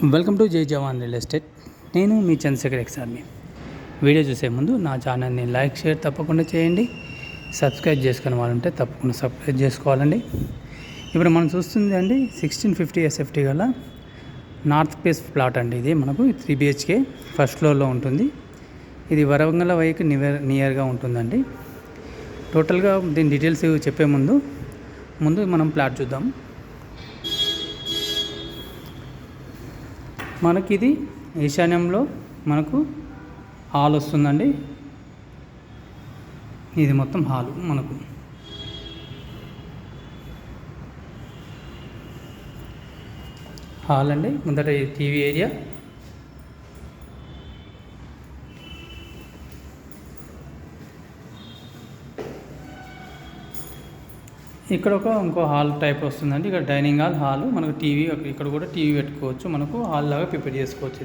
Welcome to జై జవాన్ real estate. నేను మీ Chandrasekhar ex-army. Video చూసే ముందు నా ఛానల్ని లైక్ షేర్ తప్పకుండా చేయండి. సబ్స్క్రైబ్ చేసుకునే వాళ్ళు ఉంటే తప్పకుండా సబ్స్క్రైబ్ చేసుకోవాలండి. ఇప్పుడు మనం చూస్తుంది అండి 1650 SFT గల నార్త్ ఫేస్ ప్లాట్ అండి. ఇది మనకు 3 BHK ఫస్ట్ ఫ్లోర్లో ఉంటుంది. ఇది వరంగల్ వైకి నియర్గా ఉంటుందండి. టోటల్గా దీని డీటెయిల్స్ చెప్పే ముందు మనం ప్లాట్ చూద్దాం. మనకి ఇది ఈశాన్యంలో మనకు హాల్ వస్తుందండి. ఇది మొత్తం హాల్ మనకు. హాల్ అండి. ముందట టీవీ ఏరియా, ఇక్కడ ఇంకో హాల్ టైప్ వస్తుందండి. ఇక్కడ డైనింగ్ హాల్ మనకు టీవీ, ఇక్కడ కూడా టీవీ పెట్టుకోవచ్చు. మనకు హాల్ లాగా ప్రిపేర్ చేసుకోవచ్చు.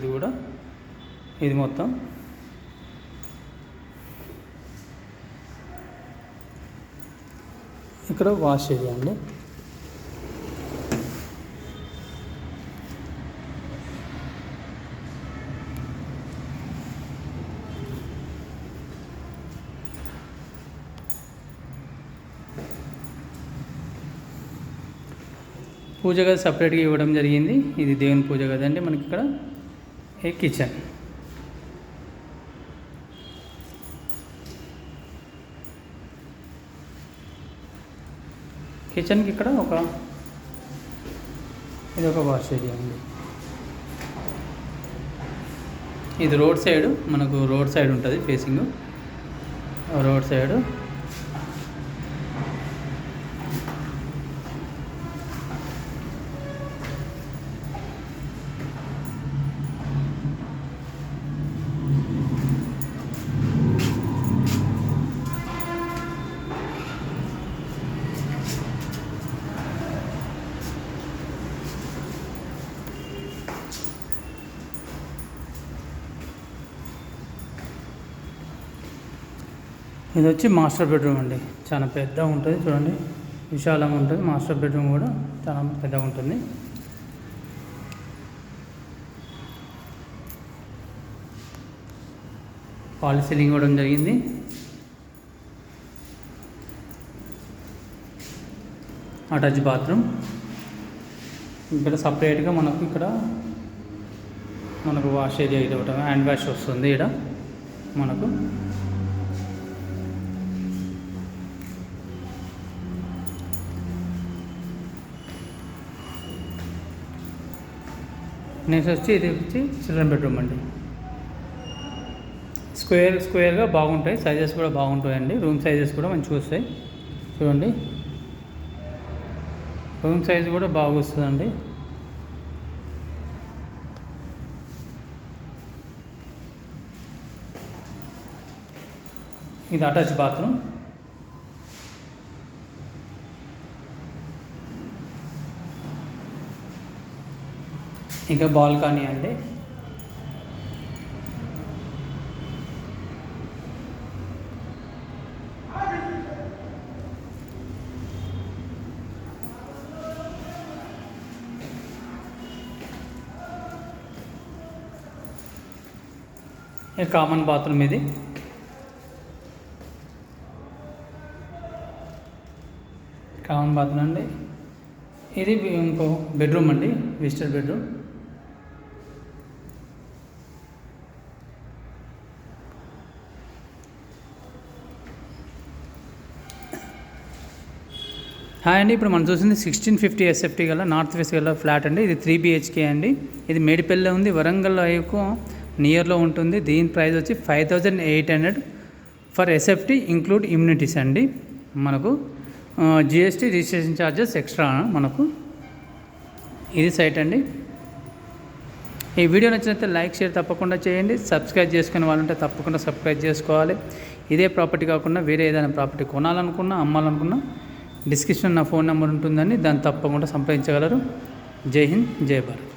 ఇది మొత్తం ఇక్కడ వాష్ ఏరియా అండి. పూజ గది సపరేట్గా ఇవ్వడం జరిగింది. ఇది దేవుని పూజ గది అండి. మనకి ఇక్కడ కిచెన్, కిచెన్కి ఇక్కడ ఇది ఒక వాష్ ఏరియా అండి. ఇది రోడ్ సైడ్, మనకు రోడ్ సైడ్ ఉంటుంది ఫేసింగ్. రోడ్ సైడ్ ఇది వచ్చి మాస్టర్ బెడ్రూమ్ అండి. చాలా పెద్దగా ఉంటుంది, చూడండి, విశాలంగా ఉంటుంది. మాస్టర్ బెడ్రూమ్ కూడా చాలా పెద్దగా ఉంటుంది. ఫాల్ సీలింగ్ ఇవ్వడం జరిగింది. Attach bathroom. ఇక్కడ సపరేట్గా మనకు వాష్ ఏరియా ఇది ఒకటి హ్యాండ్ వాష్ వస్తుంది. ఇక్కడ మనకు నెక్స్ట్ ఇది వచ్చి చిల్డ్రన్ బెడ్రూమ్ అండి. స్క్వేర్గా బాగుంటాయి, సైజెస్ కూడా బాగుంటాయండి. రూమ్ సైజెస్ కూడా మంచిగా వస్తాయి. చూడండి, రూమ్ సైజ్ కూడా బాగా వస్తుందండి. ఇది అటాచ్ బాత్రూమ్. ఇంకా బాల్కనీ అండి. కామన్ బాత్రూమ్ ఇది. కామన్ బాత్రూమ్ అండి. ఇది ఇంకో బెడ్రూమ్ అండి, విజిటర్ బెడ్రూమ్. హాయ్ అండి. ఇప్పుడు మనం చూసింది 1650 SFT గల నార్త్ ఫేస్ గల ఫ్లాట్ అండి. ఇది 3 BHK అండి. ఇది మేడిపల్లిలో ఉంది, వరంగల్ వైపు నియర్లో ఉంటుంది. దీని ప్రైస్ వచ్చి 5800 ఫర్ SFT ఇంక్లూడ్ ఇమ్యూనిటీస్ అండి. మనకు GST రిజిస్ట్రేషన్ ఛార్జెస్ ఎక్స్ట్రా మనకు. ఇది సైట్ అండి. ఈ వీడియో నచ్చినట్లయితే లైక్ షేర్ తప్పకుండా చేయండి. సబ్స్క్రైబ్ చేసుకునే వాళ్ళు ఉంటే తప్పకుండా సబ్స్క్రైబ్ చేసుకోవాలి. ఇదే ప్రాపర్టీ కాకుండా వేరే ఏదైనా ప్రాపర్టీ కొనాలనుకున్నా, అమ్మాలనుకున్నా డిస్క్రిప్షన్ నా ఫోన్ నెంబర్ ఉంటుందండి. దాన్ని తప్పకుండా సంప్రదించగలరు. జై హింద్, జై భారత్.